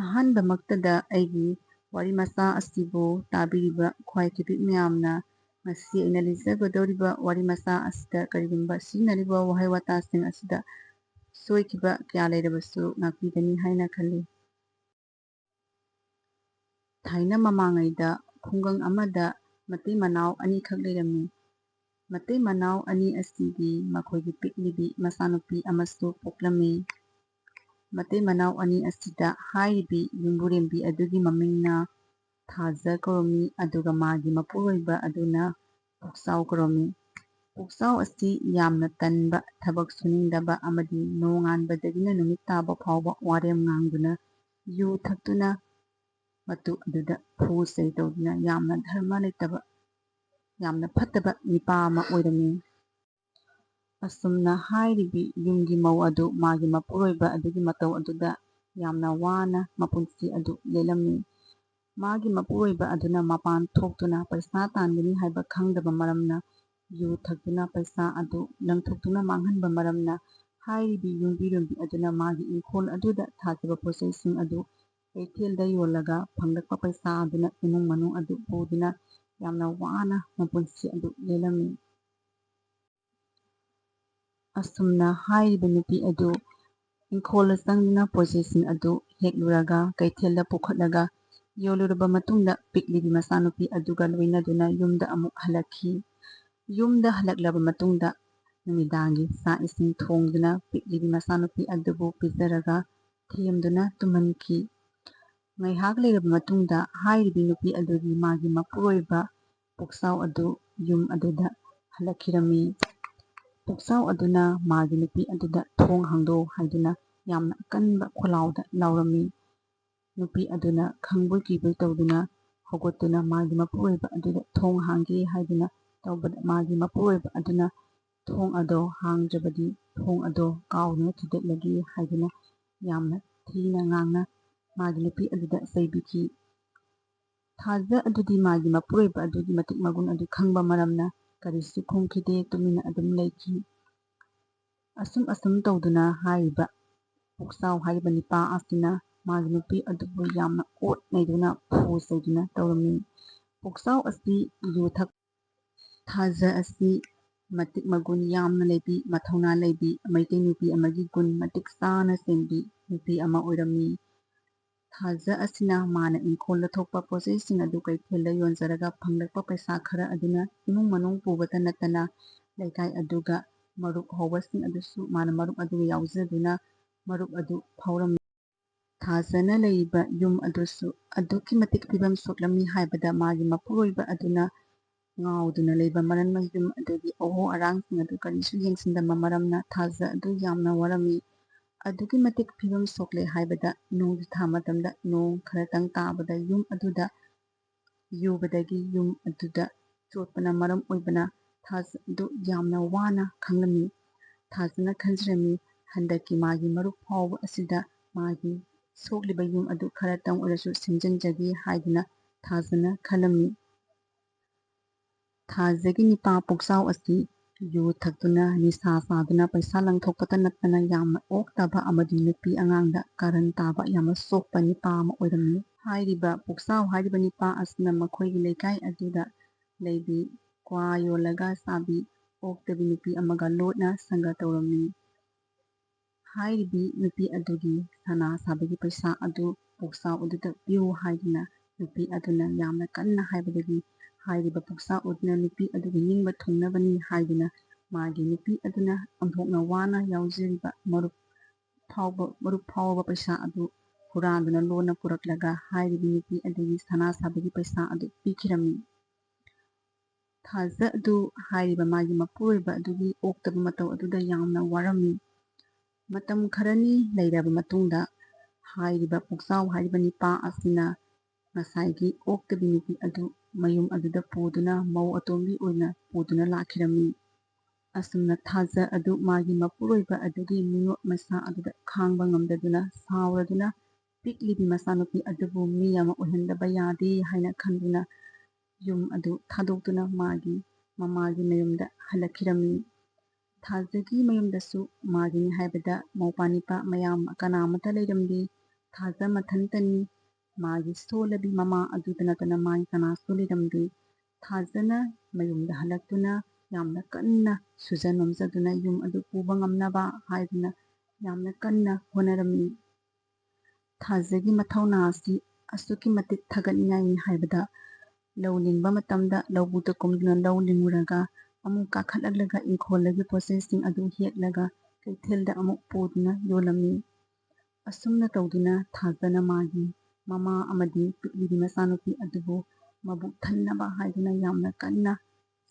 ꯑꯍꯥꯟꯕꯃꯛꯇꯗ ꯑꯩꯒꯤ ꯋꯥꯔꯤ ꯃꯆꯥ ꯑꯁꯤꯕꯨ ꯇꯥꯕꯤꯔꯤꯕ ꯈ꯭ꯋꯥꯏꯈꯤꯕꯤ ꯃꯌꯥꯝꯅ ꯉꯁꯤ ꯑꯩꯅ ꯂꯤꯖꯒꯗꯧꯔꯤꯕ ꯋꯥꯔꯤ ꯃꯆꯥ ꯑꯁꯤꯗ ꯀꯔꯤꯒꯨꯝꯕ ꯁꯤꯖꯤꯟꯅꯔꯤꯕ ꯋꯥꯍꯩ ꯋꯥꯇꯥꯁꯤꯡ ꯑꯁꯤꯗ ꯁꯣꯏꯈꯤꯕ ꯀꯌꯥ ꯂꯩꯔꯕꯁꯨ ꯉꯥꯛꯄꯤꯒꯅꯤ ꯍꯥꯏꯅ ꯈꯜꯂꯤ꯫ ꯊꯥꯏꯅ ꯃꯃꯥꯡꯉꯩꯗ ꯈꯨꯡꯒꯪ ꯑꯃꯗ ꯃꯇꯩ ꯃꯅꯥꯎ ꯑꯅꯤꯈꯛ ꯂꯩꯔꯝꯃꯤ꯫ ꯃꯇꯩ ꯃꯅꯥꯎ ꯑꯅꯤ ꯑꯁꯤꯒꯤ ꯃꯈꯣꯏꯒꯤ ꯄꯤꯛꯂꯤꯕꯤ ꯃꯆꯥꯅꯨꯄꯤ ꯑꯃꯁꯨ ꯄꯣꯛꯂꯝꯃꯤ꯫ ꯃꯇꯩ ꯃꯅꯥꯎ ꯑꯅꯤ ꯑꯁꯤꯗ ꯍꯥꯏꯔꯤꯕꯤ ꯌꯨꯝꯕꯨꯔꯦꯝꯕꯤ ꯑꯗꯨꯒꯤ ꯃꯃꯤꯡꯅ ꯊꯥꯖ ꯀꯧꯔꯝꯃꯤ, ꯑꯗꯨꯒ ꯃꯥꯒꯤ ꯃꯄꯨꯔꯣꯏꯕ ꯑꯗꯨꯅ ꯄꯨꯛꯆꯥꯎ ꯀꯧꯔꯝꯃꯤ꯫ ꯄꯨꯛꯆꯥꯎ ꯑꯁꯤ ꯌꯥꯝꯅ ꯇꯟꯕ, ꯊꯕꯛ ꯁꯨꯅꯤꯡꯗꯕ ꯑꯃꯗꯤ ꯅꯣꯡꯉꯥꯟꯕꯗꯒꯤꯅ ꯅꯨꯃꯤꯠ ꯇꯥꯕ ꯐꯥꯎꯕ ꯋꯥꯔꯦꯝ ꯉꯥꯡꯗꯨꯅ ꯌꯨ ꯊꯛꯇꯨꯅ ꯃꯇꯨ ꯑꯗꯨꯗ ꯐꯨ ꯆꯩ ꯇꯧꯗꯨꯅ ꯌꯥꯝꯅ ꯙꯔꯃ ꯂꯩꯇꯕ, ꯌꯥꯝꯅ ꯐꯠꯇꯕ ꯅꯤꯄꯥ ꯑꯃ ꯑꯣꯏꯔꯝꯃꯤ꯫ ꯑꯁꯨꯝꯅ ꯍꯥꯏꯔꯤꯕꯤ ꯌꯨꯝꯒꯤ ꯃꯧ ꯑꯗꯨ ꯃꯥꯒꯤ ꯃꯄꯨꯔꯣꯏꯕ ꯑꯗꯨꯒꯤ ꯃꯇꯧ ꯑꯗꯨꯗ ꯌꯥꯝꯅ ꯋꯥꯅ ꯃꯄꯨꯟꯁꯤ ꯑꯗꯨ ꯂꯦꯜꯂꯝꯃꯤ꯫ ꯃꯥꯒꯤ ꯃꯄꯨꯔꯣꯏꯕ ꯑꯗꯨꯅ ꯃꯄꯥꯟ ꯊꯣꯛꯇꯨꯅ ꯄꯩꯁꯥ ꯇꯥꯟꯒꯅꯤ ꯍꯥꯏꯕ ꯈꯪꯗꯕ ꯃꯔꯝꯅ ꯌꯨ ꯊꯛꯇꯨꯅ ꯄꯩꯁꯥ ꯑꯗꯨ ꯂꯪꯊꯣꯛꯇꯨꯅ ꯃꯥꯡꯍꯟꯕ ꯃꯔꯝꯅ ꯍꯥꯏꯔꯤꯕꯤ ꯌꯨꯝꯕꯨꯔꯦꯝꯕꯤ ꯑꯗꯨꯅ ꯃꯥꯒꯤ ꯏꯪꯈꯣꯜ ꯑꯗꯨꯗ ꯊꯥꯖꯕ ꯄꯣꯠꯆꯩꯁꯤꯡ ꯑꯗꯨ ꯀꯩꯊꯦꯜꯗ ꯌꯣꯜꯂꯒ ꯐꯪꯂꯛꯄ ꯄꯩꯁꯥ ꯑꯗꯨꯅ ꯏꯃꯨꯡ ꯃꯅꯨꯡ ꯑꯗꯨ ꯄꯨꯗꯨꯅ ꯌꯥꯝꯅ ꯋꯥꯅ ꯃꯄꯨꯟꯁꯤ ꯑꯗꯨ ꯂꯦꯜꯂꯝꯃꯤ꯫ ꯑꯁꯨꯝꯅ ꯍꯥꯏꯔꯤꯕ ꯅꯨꯄꯤ ꯑꯗꯨ ꯏꯪꯈꯣꯜꯗ ꯆꯪꯗꯨꯅ ꯄꯣꯠꯆꯩꯁꯤꯡ ꯑꯗꯨ ꯍꯦꯛꯂꯨꯔꯒ ꯀꯩꯊꯦꯜꯗ ꯄꯨꯈꯠꯂꯒ ꯌꯣꯜꯂꯨꯔꯕ ꯃꯇꯨꯡꯗ ꯄꯤꯛꯂꯤꯕꯤ ꯃꯆꯥꯅꯨꯄꯤ ꯑꯗꯨꯒ ꯂꯣꯏꯅꯗꯨꯅ ꯌꯨꯝꯗ ꯑꯃꯨꯛ ꯍꯜꯂꯛꯈꯤ꯫ ꯌꯨꯝꯗ ꯍꯜꯂꯛꯂꯕ ꯃꯇꯨꯡꯗ ꯅꯨꯃꯤꯗꯥꯡꯒꯤ ꯆꯥꯛ ꯏꯁꯤꯡ ꯊꯣꯡꯗꯨꯅ ꯄꯤꯛꯂꯤꯕꯤ ꯃꯆꯥꯅꯨꯄꯤ ꯑꯗꯨꯕꯨ ꯄꯤꯖꯔꯒ ꯊꯦꯝꯗꯨꯅ ꯇꯨꯝꯍꯟꯈꯤ꯫ ꯉꯥꯏꯍꯥꯛ ꯂꯩꯔꯕ ꯃꯇꯨꯡꯗ ꯍꯥꯏꯔꯤꯕꯤ ꯅꯨꯄꯤ ꯑꯗꯨꯒꯤ ꯃꯥꯒꯤ ꯃꯄꯨꯔꯣꯏꯕ ꯄꯨꯛꯆꯥꯎ ꯑꯗꯨ ꯌꯨꯝ ꯑꯗꯨꯗ ꯍꯜꯂꯛꯈꯤꯔꯝꯃꯤ꯫ ꯄꯨꯛꯆꯥꯎ ꯑꯗꯨꯅ ꯃꯥꯒꯤ ꯅꯨꯄꯤ ꯑꯗꯨꯗ ꯊꯣꯡ ꯍꯥꯡꯗꯣꯛꯎ ꯍꯥꯏꯗꯨꯅ ꯌꯥꯝꯅ ꯑꯀꯟꯕ ꯈꯣꯜꯂꯥꯎꯗ ꯂꯥꯎꯔꯝꯃꯤ꯫ ꯅꯨꯄꯤ ꯑꯗꯨꯅ ꯈꯪꯕꯣꯏ ꯀꯤꯕꯣꯏ ꯇꯧꯗꯨꯅ ꯍꯧꯒꯠꯇꯨꯅ ꯃꯥꯒꯤ ꯃꯄꯨꯔꯣꯏꯕ ꯑꯗꯨꯗ ꯊꯣꯡ ꯍꯥꯡꯒꯦ ꯍꯥꯏꯗꯨꯅ ꯇꯧꯕꯗ ꯃꯥꯒꯤ ꯃꯄꯨꯔꯣꯏꯕ ꯑꯗꯨꯅ ꯊꯣꯡ ꯑꯗꯣ ꯍꯥꯡꯗ꯭ꯔꯕꯗꯤ ꯊꯣꯡ ꯑꯗꯣ ꯀꯥꯎꯗꯨꯅ ꯊꯨꯗꯦꯛꯂꯒꯦ ꯍꯥꯏꯗꯨꯅ ꯌꯥꯝꯅ ꯊꯤꯅ ꯉꯥꯡꯅ ꯃꯥꯒꯤ ꯅꯨꯄꯤ ꯑꯗꯨꯗ ꯆꯩꯕꯤꯈꯤ꯫ ꯊꯥꯖ ꯑꯗꯨꯗꯤ ꯃꯥꯒꯤ ꯃꯄꯨꯔꯣꯏꯕ ꯑꯗꯨꯒꯤ ꯃꯇꯤꯛ ꯃꯒꯨꯟ ꯑꯗꯨ ꯈꯪꯕ ꯃꯔꯝꯅ ꯀꯔꯤꯁꯨ ꯈꯨꯝꯈꯤꯗꯦ, ꯇꯨꯃꯤꯟꯅ ꯑꯗꯨꯝ ꯂꯩꯈꯤ꯫ ꯑꯁꯨꯝ ꯇꯧꯗꯨꯅ ꯍꯥꯏꯔꯤꯕ ꯄꯨꯛꯆꯥꯎ ꯍꯥꯏꯔꯤꯕ ꯅꯤꯄꯥ ꯑꯁꯤꯅ ꯃꯥꯒꯤ ꯅꯨꯄꯤ ꯑꯗꯨꯕꯨ ꯌꯥꯝꯅ ꯑꯣꯠ ꯅꯩꯗꯨꯅ ꯐꯨ ꯆꯩꯗꯨꯅ ꯇꯧꯔꯝꯃꯤ꯫ ꯄꯨꯛꯆꯥꯎ ꯑꯁꯤ ꯌꯨ ꯊꯛ ꯊꯥꯖ ꯑꯁꯤ ꯃꯇꯤꯛ ꯃꯒꯨꯟ ꯌꯥꯝꯅ ꯂꯩꯕꯤ, ꯃꯊꯧꯅꯥ ꯂꯩꯕꯤ, ꯃꯩꯇꯩ ꯅꯨꯄꯤ ꯑꯃꯒꯤ ꯒꯨꯟ ꯃꯇꯤꯛ ꯆꯥꯅ ꯆꯦꯟꯕꯤ ꯅꯨꯄꯤ ꯑꯃ ꯑꯣꯏꯔꯝꯃꯤ꯫ ꯊꯥꯖ ꯑꯁꯤꯅ ꯃꯥꯅ ꯏꯪꯈꯣꯜꯗ ꯊꯣꯛꯄ ꯄꯣꯠꯆꯩꯁꯤꯡ ꯑꯗꯨ ꯀꯩꯊꯦꯜꯗ ꯌꯣꯟꯖꯔꯒ ꯐꯪꯂꯛꯄ ꯄꯩꯁꯥ ꯈꯔ ꯑꯗꯨꯅ ꯏꯃꯨꯡ ꯃꯅꯨꯡ ꯄꯨꯕꯇ ꯅꯠꯇꯅ ꯂꯩꯀꯥꯏ ꯑꯗꯨꯒ ꯃꯔꯨꯞ ꯍꯧꯕꯁꯤꯡ ꯑꯗꯨꯁꯨ ꯃꯥꯅ ꯃꯔꯨꯞ ꯑꯗꯨꯒ ꯌꯥꯎꯖꯗꯨꯅ ꯃꯔꯨꯞ ꯑꯗꯨ ꯐꯥꯎꯔꯝꯃꯤ꯫ ꯊꯥꯖꯅ ꯂꯩꯔꯤꯕ ꯌꯨꯝ ꯑꯗꯨꯁꯨ ꯑꯗꯨꯛꯀꯤ ꯃꯇꯤꯛ ꯐꯤꯕꯝ ꯁꯣꯛꯂꯝꯃꯤ ꯍꯥꯏꯕꯗ ꯃꯥꯒꯤ ꯃꯄꯨꯔꯣꯏꯕ ꯑꯗꯨꯅ ꯉꯥꯎꯗꯨꯅ ꯂꯩꯕ ꯃꯔꯝꯅ ꯌꯨꯝ ꯑꯗꯨꯒꯤ ꯑꯍꯣ ꯑꯔꯥꯡꯁꯤꯡ ꯑꯗꯨ ꯀꯔꯤꯁꯨ ꯌꯦꯡꯁꯤꯟꯗꯕ ꯃꯔꯝꯅ ꯊꯥꯖ ꯑꯗꯨ ꯌꯥꯝꯅ ꯋꯥꯔꯝꯃꯤ꯫ ꯑꯗꯨꯛꯀꯤ ꯃꯇꯤꯛ ꯐꯤꯕꯝ ꯁꯣꯛꯂꯦ ꯍꯥꯏꯕꯗ ꯅꯣꯡꯖꯨ ꯊꯥ ꯃꯇꯝꯗ ꯅꯣꯡ ꯈꯔꯇꯪ ꯇꯥꯕꯗ ꯌꯨꯝ ꯑꯗꯨꯗ ꯌꯨꯕꯗꯒꯤ ꯌꯨꯝ ꯑꯗꯨꯗ ꯆꯣꯠꯄꯅ ꯃꯔꯝ ꯑꯣꯏꯕꯅ ꯊꯥꯖ ꯑꯗꯨ ꯌꯥꯝꯅ ꯋꯥꯅ ꯈꯪꯂꯝꯃꯤ꯫ ꯊꯥꯖꯅ ꯈꯟꯖꯔꯝꯃꯤ ꯍꯟꯗꯛꯀꯤ ꯃꯥꯒꯤ ꯃꯔꯨꯞ ꯐꯥꯎꯕ ꯑꯁꯤꯗ ꯃꯥꯒꯤ ꯁꯣꯛꯂꯤꯕ ꯌꯨꯝ ꯑꯗꯨ ꯈꯔꯇꯪ ꯑꯣꯏꯔꯁꯨ ꯁꯦꯝꯖꯤꯟꯖꯒꯦ ꯍꯥꯏꯗꯨꯅ ꯊꯥꯖꯅ ꯈꯜꯂꯝꯃꯤ꯫ ꯊꯥꯖꯒꯤ ꯅꯤꯄꯥ ꯄꯨꯛꯆꯥꯎ ꯑꯁꯤ ꯌꯨ ꯊꯛꯇꯨꯅ ꯅꯤꯁꯥ ꯆꯥꯗꯨꯅ ꯄꯩꯁꯥ ꯂꯪꯊꯣꯛꯄꯇ ꯅꯠꯇꯅ ꯌꯥꯝꯅ ꯑꯣꯛꯇꯕ ꯑꯃꯗꯤ ꯅꯨꯄꯤ ꯑꯉꯥꯡꯗ ꯀꯥꯔꯟ ꯇꯥꯕ ꯌꯥꯝꯅ ꯆꯣꯞꯄ ꯅꯤꯄꯥ ꯑꯃ ꯑꯣꯏꯔꯝꯃꯤ꯫ ꯍꯥꯏꯔꯤꯕ ꯄꯨꯛꯆꯥꯎ ꯍꯥꯏꯔꯤꯕ ꯅꯤꯄꯥ ꯑꯁꯤꯅ ꯃꯈꯣꯏꯒꯤ ꯂꯩꯀꯥꯏ ꯑꯗꯨꯗ ꯂꯩꯕꯤ ꯀ꯭ꯋꯥ ꯌꯣꯜꯂꯒ ꯆꯥꯕꯤ ꯑꯣꯛꯇꯕꯤ ꯅꯨꯄꯤ ꯑꯃꯒ ꯂꯣꯠꯅ ꯁꯪꯒ ꯇꯧꯔꯝꯃꯤ꯫ ꯍꯥꯏꯔꯤꯕꯤ ꯅꯨꯄꯤ ꯑꯗꯨꯒꯤ ꯁꯅꯥ ꯁꯥꯕꯒꯤ ꯄꯩꯁꯥ ꯑꯗꯨ ꯄꯨꯛꯆꯥꯎ ꯑꯗꯨꯗ ꯄꯤꯌꯨ ꯍꯥꯏꯗꯨꯅ ꯅꯨꯄꯤ ꯑꯗꯨꯅ ꯌꯥꯝꯅ ꯀꯟꯅ ꯍꯥꯏꯕꯗꯒꯤ ꯍꯥꯏꯔꯤꯕ ꯄꯨꯛꯆꯥꯎ ꯑꯗꯨꯅ ꯅꯨꯄꯤ ꯑꯗꯨꯒꯤ ꯅꯤꯡꯕ ꯊꯨꯡꯅꯕꯅꯤ ꯍꯥꯏꯗꯨꯅ ꯃꯥꯒꯤ ꯅꯨꯄꯤ ꯑꯗꯨꯅ ꯑꯣꯟꯊꯣꯛꯅ ꯋꯥꯅ ꯌꯥꯎꯖꯔꯤꯕ ꯃꯔꯨꯞ ꯐꯥꯎꯕ ꯄꯩꯁꯥ ꯑꯗꯨ ꯍꯨꯔꯥꯟꯗꯨꯅ ꯂꯣꯟꯅ ꯄꯨꯔꯛꯂꯒ ꯍꯥꯏꯔꯤꯕꯤ ꯅꯨꯄꯤ ꯑꯗꯨꯒꯤ ꯁꯅꯥ ꯁꯥꯕꯒꯤ ꯄꯩꯁꯥ ꯑꯗꯨ ꯄꯤꯈꯤꯔꯝꯃꯤ꯫ ꯊꯥꯖ ꯑꯗꯨ ꯍꯥꯏꯔꯤꯕ ꯃꯥꯒꯤ ꯃꯄꯨꯔꯣꯏꯕ ꯑꯗꯨꯒꯤ ꯑꯣꯛꯇꯕ ꯃꯇꯧ ꯑꯗꯨꯗ ꯌꯥꯝꯅ ꯋꯥꯔꯝꯃꯤ꯫ ꯃꯇꯝ ꯈꯔꯅꯤ ꯂꯩꯔꯕ ꯃꯇꯨꯡꯗ ꯍꯥꯏꯔꯤꯕ ꯄꯨꯛꯆꯥꯎ ꯍꯥꯏꯔꯤꯕ ꯅꯤꯄꯥ ꯑꯁꯤꯅ ꯉꯁꯥꯏꯒꯤ ꯑꯣꯛꯇꯕꯤ ꯅꯨꯄꯤ ꯑꯗꯨ ꯃꯌꯨꯝ ꯑꯗꯨꯗ ꯄꯨꯗꯨꯅ ꯃꯧ ꯑꯇꯣꯝꯕꯤ ꯑꯣꯏꯅ ꯄꯨꯗꯨꯅ ꯂꯥꯛꯈꯤꯔꯝꯃꯤ꯫ ꯑꯁꯨꯝꯅ ꯊꯥꯖ ꯑꯗꯨ ꯃꯥꯒꯤ ꯃꯄꯨꯔꯣꯏꯕ ꯑꯗꯨꯒꯤ ꯃꯤꯑꯣꯠ ꯃꯩꯁꯥ ꯑꯗꯨꯗ ꯈꯥꯡꯕ ꯉꯝꯗꯗꯨꯅ ꯁꯥꯎꯔꯗꯨꯅ ꯄꯤꯛꯂꯤꯕꯤ ꯃꯆꯥꯅꯨꯄꯤ ꯑꯗꯨꯕꯨ ꯃꯤ ꯑꯃ ꯑꯣꯏꯍꯟꯗꯕ ꯌꯥꯗꯦ ꯍꯥꯏꯅ ꯈꯟꯗꯨꯅ ꯌꯨꯝ ꯑꯗꯨ ꯊꯥꯗꯣꯛꯇꯨꯅ ꯃꯥꯒꯤ ꯃꯃꯥꯒꯤ ꯃꯌꯨꯝꯗ ꯍꯜꯂꯛꯈꯤꯔꯝꯃꯤ꯫ ꯊꯥꯖꯒꯤ ꯃꯌꯨꯝꯗꯁꯨ ꯃꯥꯒꯤꯅꯤ ꯍꯥꯏꯕꯗ ꯃꯧꯄꯥ ꯅꯤꯄꯥ ꯃꯌꯥꯝ ꯀꯅꯥꯃꯠꯇ ꯂꯩꯔꯝꯗꯦ꯫ ꯊꯥꯖ ꯃꯊꯟꯇꯅꯤ ꯃꯥꯒꯤ ꯁꯣꯜꯂꯕꯤ ꯃꯃꯥ ꯑꯗꯨꯗ ꯅꯠꯇꯅ ꯃꯥꯒꯤ ꯀꯅꯥꯁꯨ ꯂꯩꯔꯝꯗꯦ꯫ ꯊꯥꯖꯅ ꯃꯌꯨꯝꯗ ꯍꯜꯂꯛꯇꯨꯅ ꯌꯥꯝꯅ ꯀꯟꯅ ꯁꯨꯖ ꯅꯣꯝꯖꯗꯨꯅ ꯌꯨꯝ ꯑꯗꯨ ꯄꯨꯕ ꯉꯝꯅꯕ ꯍꯥꯏꯗꯨꯅ ꯌꯥꯝꯅ ꯀꯟꯅ ꯍꯣꯠꯅꯔꯝꯃꯤ꯫ ꯊꯥꯖꯒꯤ ꯃꯊꯧꯅꯥ ꯑꯁꯤ ꯑꯁꯨꯛꯀꯤ ꯃꯇꯤꯛ ꯊꯥꯒꯠꯅꯤꯡꯉꯥꯏꯅꯤ ꯍꯥꯏꯕꯗ ꯂꯧ ꯂꯤꯡꯕ ꯃꯇꯝꯗ ꯂꯧꯕꯨꯛꯇ ꯀꯨꯝꯗꯨꯅ ꯂꯧ ꯂꯤꯡꯉꯨꯔꯒ ꯑꯃꯨꯛ ꯀꯥꯈꯠꯂꯛꯂꯒ ꯏꯪꯈꯣꯜꯗꯒꯤ ꯄꯣꯠꯆꯩꯁꯤꯡ ꯑꯗꯨ ꯍꯦꯛꯂꯒ ꯀꯩꯊꯦꯜꯗ ꯑꯃꯨꯛ ꯄꯨꯗꯨꯅ ꯌꯣꯜꯂꯝꯃꯤ꯫ ꯑꯁꯨꯝꯅ ꯇꯧꯗꯨꯅ ꯊꯥꯖꯅ ꯃꯥꯒꯤ ꯃꯃꯥ ꯑꯃꯗꯤ ꯄꯤꯛꯂꯤꯕꯤ ꯃꯆꯥꯅꯨꯄꯤ ꯑꯗꯨꯕꯨ ꯃꯕꯨꯛ ꯊꯟꯅꯕ ꯍꯥꯏꯗꯨꯅ ꯌꯥꯝꯅ ꯀꯟꯅ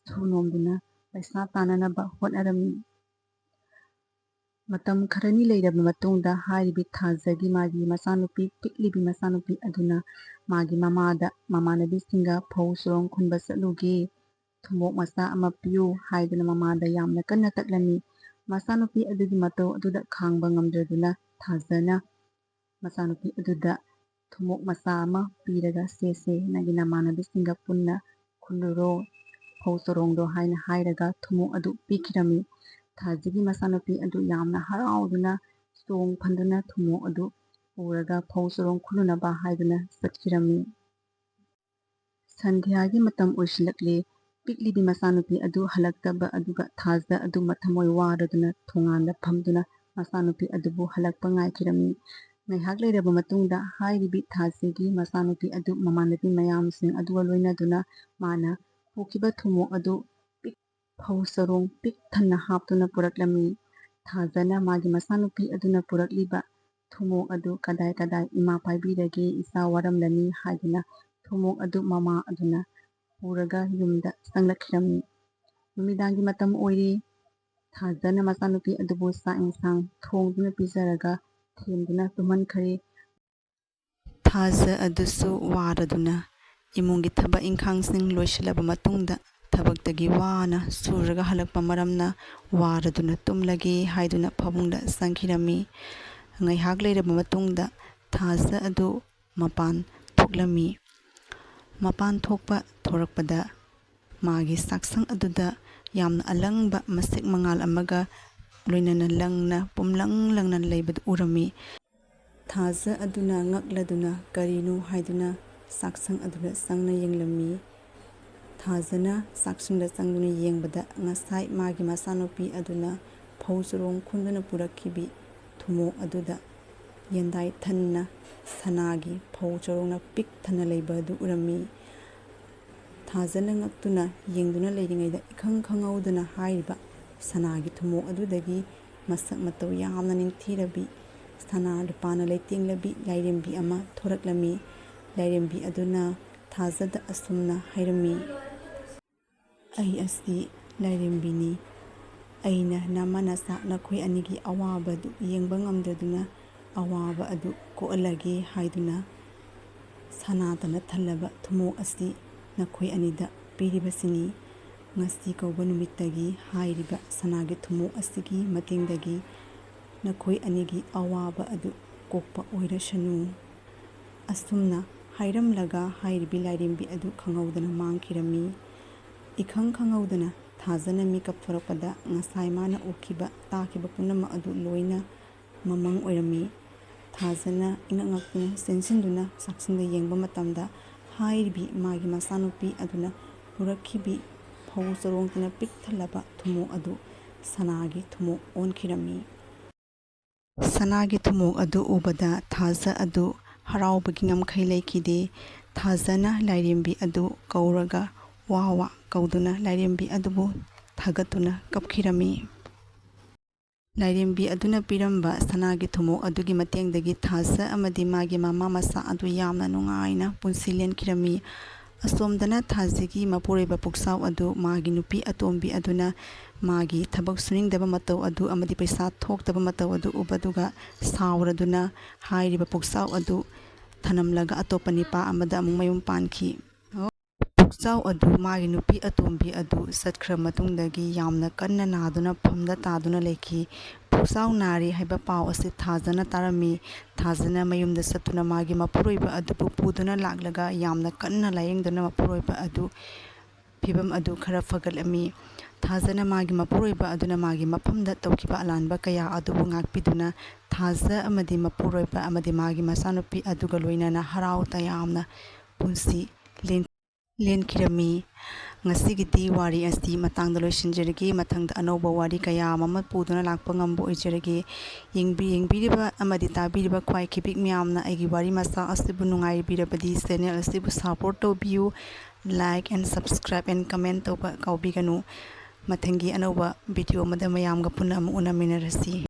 ꯁꯨ ꯅꯣꯝꯗꯨꯅ ꯄꯩꯁꯥ ꯇꯥꯟꯅꯅꯕ ꯍꯣꯠꯅꯔꯝꯃꯤ꯫ ꯃꯇꯝ ꯈꯔꯅꯤ ꯂꯩꯔꯕ ꯃꯇꯨꯡꯗ ꯍꯥꯏꯔꯤꯕꯤ ꯊꯥꯖꯒꯤ ꯃꯥꯒꯤ ꯃꯆꯥꯅꯨꯄꯤ ꯄꯤꯛꯂꯤꯕꯤ ꯃꯆꯥꯅꯨꯄꯤ ꯑꯗꯨꯅ ꯃꯥꯒꯤ ꯃꯃꯥꯗ ꯃꯃꯥꯟꯅꯕꯤꯁꯤꯡꯒ ꯐꯧ ꯆꯔꯣꯡ ꯈꯨꯟꯕ ꯆꯠꯂꯨꯒꯦ, ꯊꯨꯝꯃꯣꯛ ꯃꯆꯥ ꯑꯃ ꯄꯤꯌꯨ ꯍꯥꯏꯗꯨꯅ ꯃꯃꯥꯗ ꯌꯥꯝꯅ ꯀꯟꯅ ꯇꯛꯂꯝꯃꯤ꯫ ꯃꯆꯥꯅꯨꯄꯤ ꯑꯗꯨꯒꯤ ꯃꯇꯧ ꯑꯗꯨꯗ ꯈꯥꯡꯕ ꯉꯝꯗ꯭ꯔꯗꯨꯅ ꯊꯥꯖꯅ ꯃꯆꯥꯅꯨꯄꯤ ꯑꯗꯨꯗ ꯊꯨꯝꯃꯣꯛ ꯃꯆꯥ ꯑꯃ ꯄꯤꯔꯒ ꯁꯦ ꯅꯪꯒꯤ ꯅꯃꯥꯟꯅꯕꯤꯁꯤꯡꯒ ꯄꯨꯟꯅ ꯈꯨꯜꯂꯨꯔꯣ ꯐꯧ ꯆꯔꯣꯡꯗꯣ ꯍꯥꯏꯅ ꯍꯥꯏꯔꯒ ꯊꯨꯝꯃꯣꯛ ꯑꯗꯨ ꯄꯤꯈꯤꯔꯝꯃꯤ꯫ ꯊꯥꯖꯒꯤ ꯃꯆꯥꯅꯨꯄꯤ ꯑꯗꯨ ꯌꯥꯝꯅ ꯍꯔꯥꯎꯗꯨꯅ ꯆꯣꯡ ꯐꯟꯗꯨꯅ ꯊꯨꯝꯃꯣꯛ ꯑꯗꯨ ꯄꯨꯔꯒ ꯐꯧ ꯆꯔꯣꯡ ꯈꯨꯜꯂꯨꯅꯕ ꯍꯥꯏꯗꯨꯅ ꯆꯠꯈꯤꯔꯝꯃꯤ꯫ ꯁꯟꯙ꯭ꯌꯥꯒꯤ ꯃꯇꯝ ꯑꯣꯏꯁꯤꯜꯂꯛꯂꯦ꯫ ꯄꯤꯛꯂꯤꯕꯤ ꯃꯆꯥꯅꯨꯄꯤ ꯑꯗꯨ ꯍꯜꯂꯛꯇꯕ ꯑꯗꯨꯒ ꯊꯥꯖ ꯑꯗꯨ ꯃꯊꯃꯣꯏ ꯋꯥꯔꯗꯨꯅ ꯊꯣꯡꯒꯥꯟꯗ ꯐꯝꯗꯨꯅ ꯃꯆꯥꯅꯨꯄꯤ ꯑꯗꯨꯕꯨ ꯍꯜꯂꯛꯄ ꯉꯥꯏꯈꯤꯔꯝꯃꯤ꯫ ꯉꯥꯏꯍꯥꯛ ꯂꯩꯔꯕ ꯃꯇꯨꯡꯗ ꯍꯥꯏꯔꯤꯕꯤ ꯊꯥꯖꯒꯤ ꯃꯆꯥꯅꯨꯄꯤ ꯑꯗꯨ ꯃꯃꯥꯟꯅꯕꯤ ꯃꯌꯥꯝꯁꯤꯡ ꯑꯗꯨꯒ ꯂꯣꯏꯅꯗꯨꯅ ꯃꯥꯅ ꯄꯨꯈꯤꯕ ꯊꯨꯝꯃꯣꯛ ꯑꯗꯨ ꯐꯧ ꯆꯔꯣꯡ ꯄꯤꯛ ꯊꯟꯅ ꯍꯥꯞꯇꯨꯅ ꯄꯨꯔꯛꯂꯝꯃꯤ꯫ ꯊꯥꯖꯅ ꯃꯥꯒꯤ ꯃꯆꯥꯅꯨꯄꯤ ꯑꯗꯨꯅ ꯄꯨꯔꯛꯂꯤꯕ ꯊꯨꯝꯃꯣꯛ ꯑꯗꯨ ꯀꯗꯥꯏ ꯏꯃꯥ ꯄꯥꯏꯕꯤꯔꯒꯦ, ꯏꯆꯥ ꯋꯥꯔꯝꯂꯅꯤ ꯍꯥꯏꯗꯨꯅ ꯊꯨꯝꯃꯣꯛ ꯑꯗꯨ ꯃꯃꯥ ꯑꯗꯨꯅ ꯄꯨꯔꯒ ꯌꯨꯝꯗ ꯆꯪꯂꯛꯈꯤꯔꯝꯃꯤ꯫ ꯅꯨꯃꯤꯗꯥꯡꯒꯤ ꯃꯇꯝ ꯑꯣꯏꯔꯦ꯫ ꯊꯥꯖꯅ ꯃꯆꯥꯅꯨꯄꯤ ꯑꯗꯨꯕꯨ ꯆꯥꯛ ꯏꯟꯁꯥꯡ ꯊꯣꯡꯗꯨꯅ ꯄꯤꯖꯔꯒ ꯊꯦꯝꯗꯨꯅ ꯇꯨꯝꯍꯟꯈ꯭ꯔꯦ꯫ ꯊꯥꯖ ꯑꯗꯨꯁꯨ ꯋꯥꯔꯗꯨꯅ ꯏꯃꯨꯡꯒꯤ ꯊꯕꯛ ꯏꯟꯈꯥꯡꯁꯤꯡ ꯂꯣꯏꯁꯤꯜꯂꯕ ꯃꯇꯨꯡꯗ ꯊꯕꯛꯇꯒꯤ ꯋꯥꯅ ꯁꯨꯔꯒ ꯍꯜꯂꯛꯄ ꯃꯔꯝꯅ ꯋꯥꯔꯗꯨꯅ ꯇꯨꯝꯂꯒꯦ ꯍꯥꯏꯗꯨꯅ ꯐꯃꯨꯡꯗ ꯆꯪꯈꯤꯔꯝꯃꯤ꯫ ꯉꯥꯏꯍꯥꯛ ꯂꯩꯔꯕ ꯃꯇꯨꯡꯗ ꯊꯥꯖ ꯑꯗꯨ ꯃꯄꯥꯟ ꯊꯣꯛꯂꯝꯃꯤ꯫ ꯃꯄꯥꯟ ꯊꯣꯔꯛꯄꯗ ꯃꯥꯒꯤ ꯆꯥꯛꯁꯪ ꯑꯗꯨꯗ ꯌꯥꯝꯅ ꯑꯂꯪꯕ ꯃꯁꯤꯛ ꯃꯉꯥꯜ ꯑꯃꯒ ꯂꯣꯏꯅꯅ ꯂꯪꯅ ꯄꯨꯝꯂꯪ ꯂꯪꯅ ꯂꯩꯕꯗꯨ ꯎꯔꯝꯃꯤ꯫ ꯊꯥꯖ ꯑꯗꯨꯅ ꯉꯛꯂꯗꯨꯅ ꯀꯔꯤꯅꯣ ꯍꯥꯏꯗꯨꯅ ꯆꯥꯛꯁꯪ ꯑꯗꯨꯗ ꯆꯪꯅ ꯌꯦꯡꯂꯝꯃꯤ꯫ ꯊꯥꯖꯅ ꯆꯥꯛꯁꯪꯗ ꯆꯪꯗꯨꯅ ꯌꯦꯡꯕꯗ ꯉꯁꯥꯏ ꯃꯥꯒꯤ ꯃꯆꯥꯅꯨꯄꯤ ꯑꯗꯨꯅ ꯐꯧ ꯆꯔꯣꯡ ꯈꯨꯟꯗꯨꯅ ꯄꯨꯔꯛꯈꯤꯕꯤ ꯊꯨꯝꯃꯣꯛ ꯑꯗꯨꯗ ꯌꯦꯟꯗꯥꯏ ꯊꯟꯅ ꯁꯅꯥꯒꯤ ꯐꯧ ꯆꯔꯣꯡꯅ ꯄꯤꯛ ꯊꯟꯅ ꯂꯩꯕ ꯑꯗꯨ ꯎꯔꯝꯃꯤ꯫ ꯊꯥꯖꯅ ꯉꯛꯇꯨꯅ ꯌꯦꯡꯗꯨꯅ ꯂꯩꯔꯤꯉꯩꯗ ꯏꯈꯪ ꯈꯪꯍꯧꯗꯅ ꯍꯥꯏꯔꯤꯕ ꯁꯅꯥꯒꯤ ꯊꯨꯝꯃꯣꯛ ꯑꯗꯨꯗꯒꯤ ꯃꯁꯛ ꯃꯇꯧ ꯌꯥꯝꯅ ꯅꯤꯡꯊꯤꯔꯕꯤ, ꯁꯅꯥ ꯂꯨꯄꯥꯅ ꯂꯩꯇꯦꯡꯂꯕꯤ ꯂꯥꯏꯔꯦꯝꯕꯤ ꯑꯃ ꯊꯣꯔꯛꯂꯝꯃꯤ꯫ ꯂꯥꯏꯔꯦꯝꯕꯤ ꯑꯗꯨꯅ ꯊꯥꯖꯗ ꯑꯁꯨꯝꯅ ꯍꯥꯏꯔꯝꯃꯤ, ꯑꯩ ꯑꯁꯤ ꯂꯥꯏꯔꯦꯝꯕꯤꯅꯤ꯫ ꯑꯩꯅ ꯅꯃꯥ ꯅꯆꯥ ꯅꯈꯣꯏ ꯑꯅꯤꯒꯤ ꯑꯋꯥꯕ ꯑꯗꯨ ꯌꯦꯡꯕ ꯉꯝꯗꯗꯨꯅ ꯑꯋꯥꯕ ꯑꯗꯨ ꯀꯣꯛꯍꯜꯂꯒꯦ ꯍꯥꯏꯗꯨꯅ ꯁꯅꯥꯇꯅ ꯊꯜꯂꯕ ꯊꯨꯝꯃꯣꯛ ꯑꯁꯤ ꯅꯈꯣꯏ ꯑꯅꯤꯗ ꯄꯤꯔꯤꯕꯁꯤꯅꯤ꯫ ꯉꯁꯤ ꯀꯧꯕ ꯅꯨꯃꯤꯠꯇꯒꯤ ꯍꯥꯏꯔꯤꯕ ꯁꯅꯥꯒꯤ ꯊꯨꯝꯃꯣꯛ ꯑꯁꯤꯒꯤ ꯃꯇꯦꯡꯗꯒꯤ ꯅꯈꯣꯏ ꯑꯅꯤꯒꯤ ꯑꯋꯥꯕ ꯑꯗꯨ ꯀꯣꯛꯄ ꯑꯣꯏꯔꯁꯅꯨ꯫ ꯑꯁꯨꯝꯅ ꯍꯥꯏꯔꯝꯂꯒ ꯍꯥꯏꯔꯤꯕꯤ ꯂꯥꯏꯔꯦꯝꯕꯤ ꯑꯗꯨ ꯈꯪꯍꯧꯗꯅ ꯃꯥꯡꯈꯤꯔꯝꯃꯤ꯫ ꯏꯈꯪ ꯈꯪꯍꯧꯗꯅ ꯊꯥꯖꯅ ꯃꯤꯀꯞ ꯊꯣꯔꯛꯄꯗ ꯉꯁꯥꯏ ꯃꯥꯅ ꯎꯈꯤꯕ ꯇꯥꯈꯤꯕ ꯄꯨꯝꯅꯃꯛ ꯑꯗꯨ ꯂꯣꯏꯅ ꯃꯃꯪ ꯑꯣꯏꯔꯝꯃꯤ꯫ ꯊꯥꯖꯅ ꯏꯉꯛ ꯉꯛꯇꯨꯅ ꯆꯦꯟꯁꯤꯟꯗꯨꯅ ꯆꯥꯛꯁꯪꯗ ꯌꯦꯡꯕ ꯃꯇꯝꯗ ꯍꯥꯏꯔꯤꯕꯤ ꯃꯥꯒꯤ ꯃꯆꯥꯅꯨꯄꯤ ꯑꯗꯨꯅ ꯄꯨꯔꯛꯈꯤꯕꯤ ꯐꯧ ꯆꯔꯣꯡꯗꯨꯅ ꯄꯤꯛ ꯊꯜꯂꯕ ꯊꯨꯝꯃꯣꯛ ꯑꯗꯨ ꯁꯅꯥꯒꯤ ꯊꯨꯝꯃꯣꯛ ꯑꯣꯟꯈꯤꯔꯝꯃꯤ꯫ ꯁꯅꯥꯒꯤ ꯊꯨꯝꯃꯣꯛ ꯑꯗꯨ ꯎꯕꯗ ꯊꯥꯖ ꯑꯗꯨ ꯍꯔꯥꯎꯕꯒꯤ ꯉꯝꯈꯩ ꯂꯩꯈꯤꯗꯦ꯫ ꯊꯥꯖꯅ ꯂꯥꯏꯔꯦꯝꯕꯤ ꯑꯗꯨ ꯀꯧꯔꯒ ꯋꯥ ꯋꯥ ꯀꯧꯗꯨꯅ ꯂꯥꯏꯔꯦꯝꯕꯤ ꯑꯗꯨꯕꯨ ꯊꯥꯒꯠꯇꯨꯅ ꯀꯞꯈꯤꯔꯝꯃꯤ꯫ ꯂꯥꯏꯔꯦꯝꯕꯤ ꯑꯗꯨꯅ ꯄꯤꯔꯝꯕ ꯁꯅꯥꯒꯤ ꯊꯨꯝꯃꯣꯛ ꯑꯗꯨꯒꯤ ꯃꯇꯦꯡꯗꯒꯤ ꯊꯥꯖ ꯑꯃꯗꯤ ꯃꯥꯒꯤ ꯃꯃꯥ ꯃꯆꯥ ꯑꯗꯨ ꯌꯥꯝꯅ ꯅꯨꯡꯉꯥꯏꯅ ꯄꯨꯟꯁꯤ ꯂꯦꯟꯈꯤꯔꯝꯃꯤ꯫ ꯑꯁꯣꯝꯗꯅ ꯊꯥꯖꯒꯤ ꯃꯄꯨꯔꯣꯏꯕ ꯄꯨꯛꯆꯥꯎ ꯑꯗꯨ ꯃꯥꯒꯤ ꯅꯨꯄꯤ ꯑꯇꯣꯝꯕꯤ ꯑꯗꯨꯅ ꯃꯥꯒꯤ ꯊꯕꯛ ꯁꯨꯅꯤꯡꯗꯕ ꯃꯇꯧ ꯑꯗꯨ ꯑꯃꯗꯤ ꯄꯩꯁꯥ ꯊꯣꯛꯇꯕ ꯃꯇꯧ ꯑꯗꯨ ꯎꯕꯗꯨꯒ ꯁꯥꯎꯔꯗꯨꯅ ꯍꯥꯏꯔꯤꯕ ꯄꯨꯛꯆꯥꯎ ꯑꯗꯨ ꯊꯅꯝꯂꯒ ꯑꯇꯣꯞꯄ ꯅꯤꯄꯥ ꯑꯃꯗ ꯑꯃꯨꯛ ꯃꯌꯨꯝ ꯄꯥꯟꯈꯤ꯫ ꯄꯨꯛꯆꯥꯎ ꯑꯗꯨ ꯃꯥꯒꯤ ꯅꯨꯄꯤ ꯑꯇꯣꯝꯕꯤ ꯑꯗꯨ ꯆꯠꯈ꯭ꯔ ꯃꯇꯨꯡꯗꯒꯤ ꯌꯥꯝꯅ ꯀꯟꯅ ꯅꯥꯗꯨꯅ ꯐꯝꯗ ꯇꯥꯗꯨꯅ ꯂꯩꯈꯤ꯫ ꯄꯨꯛꯆꯥꯎ ꯅꯥꯔꯤ ꯍꯥꯏꯕ ꯄꯥꯎ ꯑꯁꯤ ꯊꯥꯖꯅ ꯇꯥꯔꯝꯃꯤ꯫ ꯊꯥꯖꯅ ꯃꯌꯨꯝꯗ ꯆꯠꯇꯨꯅ ꯃꯥꯒꯤ ꯃꯄꯨꯔꯣꯏꯕ ꯑꯗꯨꯕꯨ ꯄꯨꯗꯨꯅ ꯂꯥꯛꯂꯒ ꯌꯥꯝꯅ ꯀꯟꯅ ꯂꯥꯌꯦꯡꯗꯨꯅ ꯃꯄꯨꯔꯣꯏꯕ ꯑꯗꯨ ꯐꯤꯕꯝ ꯑꯗꯨ ꯈꯔ ꯐꯒꯠꯂꯝꯃꯤ꯫ ꯊꯥꯖꯅ ꯃꯥꯒꯤ ꯃꯄꯨꯔꯣꯏꯕ ꯑꯗꯨꯅ ꯃꯥꯒꯤ ꯃꯐꯝꯗ ꯇꯧꯈꯤꯕ ꯑꯂꯥꯟꯕ ꯀꯌꯥ ꯑꯗꯨꯕꯨ ꯉꯥꯛꯄꯤꯗꯨꯅ ꯊꯥꯖ ꯑꯃꯗꯤ ꯃꯄꯨꯔꯣꯏꯕ ꯑꯃꯗꯤ ꯃꯥꯒꯤ ꯃꯆꯥꯅꯨꯄꯤ ꯑꯗꯨꯒ ꯂꯣꯏꯅꯅ ꯍꯔꯥꯎ ꯇꯌꯥꯝꯅ ꯄꯨꯟꯁꯤ ꯂꯦꯟꯈꯤꯔꯝꯃꯤ꯫ ꯉꯁꯤꯒꯤꯗꯤ ꯋꯥꯔꯤ ꯑꯁꯤ ꯃꯇꯥꯡꯗ ꯂꯣꯏꯁꯤꯟꯖꯔꯒꯦ꯫ ꯃꯊꯪꯗ ꯑꯅꯧꯕ ꯋꯥꯔꯤ ꯀꯌꯥ ꯑꯃ ꯄꯨꯗꯨꯅ ꯂꯥꯛꯄ ꯉꯝꯕ ꯑꯣꯏꯖꯔꯒꯦ꯫ ꯌꯦꯡꯕꯤꯔꯤꯕ ꯑꯃꯗꯤ ꯇꯥꯕꯤꯔꯤꯕ ꯈ꯭ꯋꯥꯏꯈꯤꯕꯤꯛ ꯃꯌꯥꯝꯅ ꯑꯩꯒꯤ ꯋꯥꯔꯤ ꯃꯆꯥ ꯑꯁꯤꯕꯨ ꯅꯨꯡꯉꯥꯏꯕꯤꯔꯕꯗꯤ ꯆꯦꯅꯦꯜ ꯑꯁꯤꯕꯨ ꯁꯄꯣꯔꯠ ꯇꯧꯕꯤꯌꯨ꯫ ꯂꯥꯏꯛ ꯑꯦꯟ ꯁꯕꯁꯀ꯭ꯔꯥꯏꯕ ꯑꯦꯟ ꯀꯃꯦꯟ ꯇꯧꯕ ꯀꯥꯎꯕꯤꯒꯅꯨ꯫ ꯃꯊꯪꯒꯤ ꯑꯅꯧꯕ ꯚꯤꯗꯤꯑꯣ ꯑꯃꯗ ꯃꯌꯥꯝꯒ ꯄꯨꯟꯅ ꯑꯃꯨꯛ ꯎꯅꯃꯤꯟꯅꯔꯁꯤ꯫